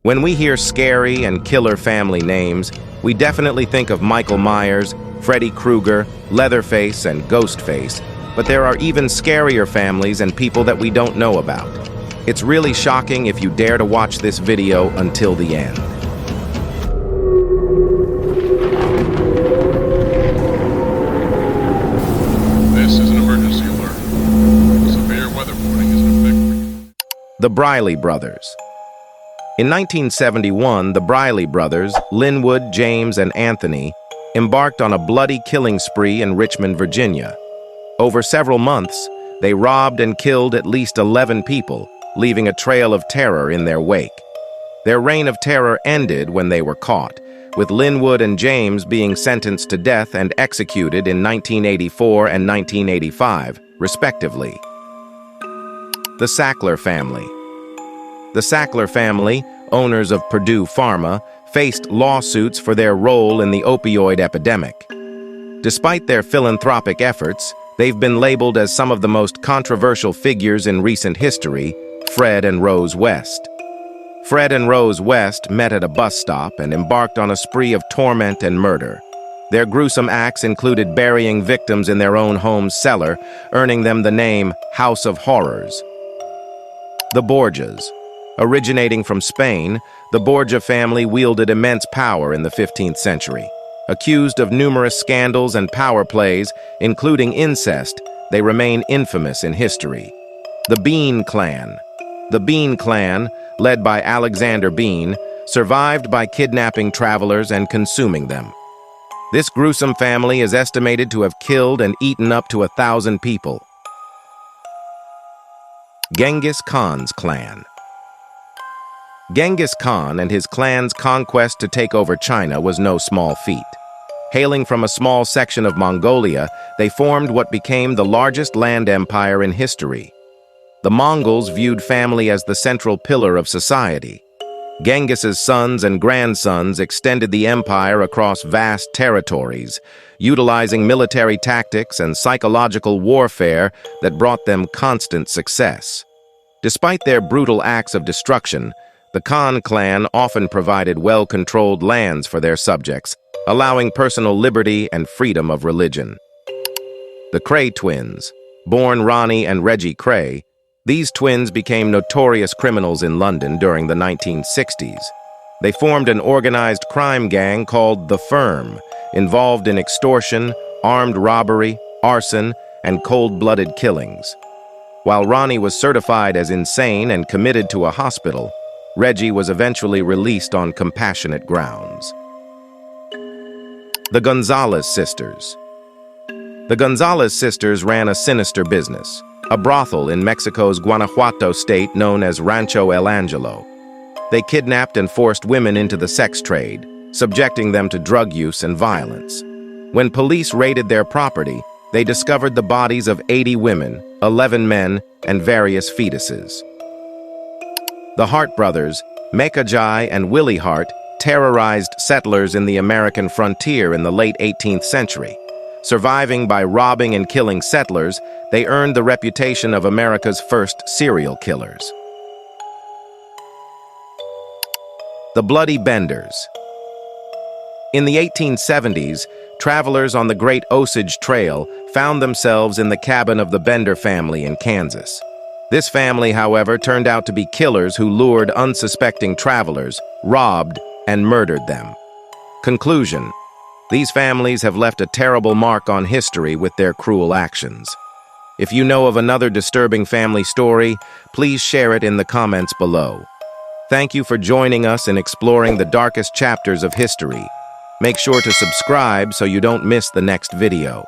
When we hear scary and killer family names, we definitely think of Michael Myers, Freddy Krueger, Leatherface, and Ghostface, but there are even scarier families and people that we don't know about. It's really shocking if you dare to watch this video until the end. This is an emergency alert. Severe weather warning is in effect. The Briley Brothers. In 1971, the Briley brothers, Linwood, James, and Anthony, embarked on a bloody killing spree in Richmond, Virginia. Over several months, they robbed and killed at least 11 people, leaving a trail of terror in their wake. Their reign of terror ended when they were caught, with Linwood and James being sentenced to death and executed in 1984 and 1985, respectively. The Sackler Family. The Sackler family, owners of Purdue Pharma, faced lawsuits for their role in the opioid epidemic. Despite their philanthropic efforts, they've been labeled as some of the most controversial figures in recent history, Fred and Rose West. Fred and Rose West met at a bus stop and embarked on a spree of torment and murder. Their gruesome acts included burying victims in their own home's cellar, earning them the name House of Horrors. The Borgias. Originating from Spain, the Borgia family wielded immense power in the 15th century. Accused of numerous scandals and power plays, including incest, they remain infamous in history. The Bean Clan. The Bean Clan, led by Alexander Bean, survived by kidnapping travelers and consuming them. This gruesome family is estimated to have killed and eaten up to 1,000 people. Genghis Khan's clan. Genghis Khan and his clan's conquest to take over China was no small feat. Hailing from a small section of Mongolia, they formed what became the largest land empire in history. The Mongols viewed family as the central pillar of society. Genghis's sons and grandsons extended the empire across vast territories, utilizing military tactics and psychological warfare that brought them constant success. Despite their brutal acts of destruction, the Khan clan often provided well-controlled lands for their subjects, allowing personal liberty and freedom of religion. The Kray Twins. Born Ronnie and Reggie Kray, these twins became notorious criminals in London during the 1960s. They formed an organized crime gang called The Firm, involved in extortion, armed robbery, arson, and cold-blooded killings. While Ronnie was certified as insane and committed to a hospital, Reggie was eventually released on compassionate grounds. The Gonzalez Sisters. The Gonzalez Sisters ran a sinister business, a brothel in Mexico's Guanajuato state known as Rancho El Angelo. They kidnapped and forced women into the sex trade, subjecting them to drug use and violence. When police raided their property, they discovered the bodies of 80 women, 11 men, and various fetuses. The Hart Brothers, Mecca Jai and Willie Hart, terrorized settlers in the American frontier in the late 18th century. Surviving by robbing and killing settlers, they earned the reputation of America's first serial killers. The Bloody Benders. In the 1870s, travelers on the Great Osage Trail found themselves in the cabin of the Bender family in Kansas. This family, however, turned out to be killers who lured unsuspecting travelers, robbed, and murdered them. Conclusion: these families have left a terrible mark on history with their cruel actions. If you know of another disturbing family story, please share it in the comments below. Thank you for joining us in exploring the darkest chapters of history. Make sure to subscribe so you don't miss the next video.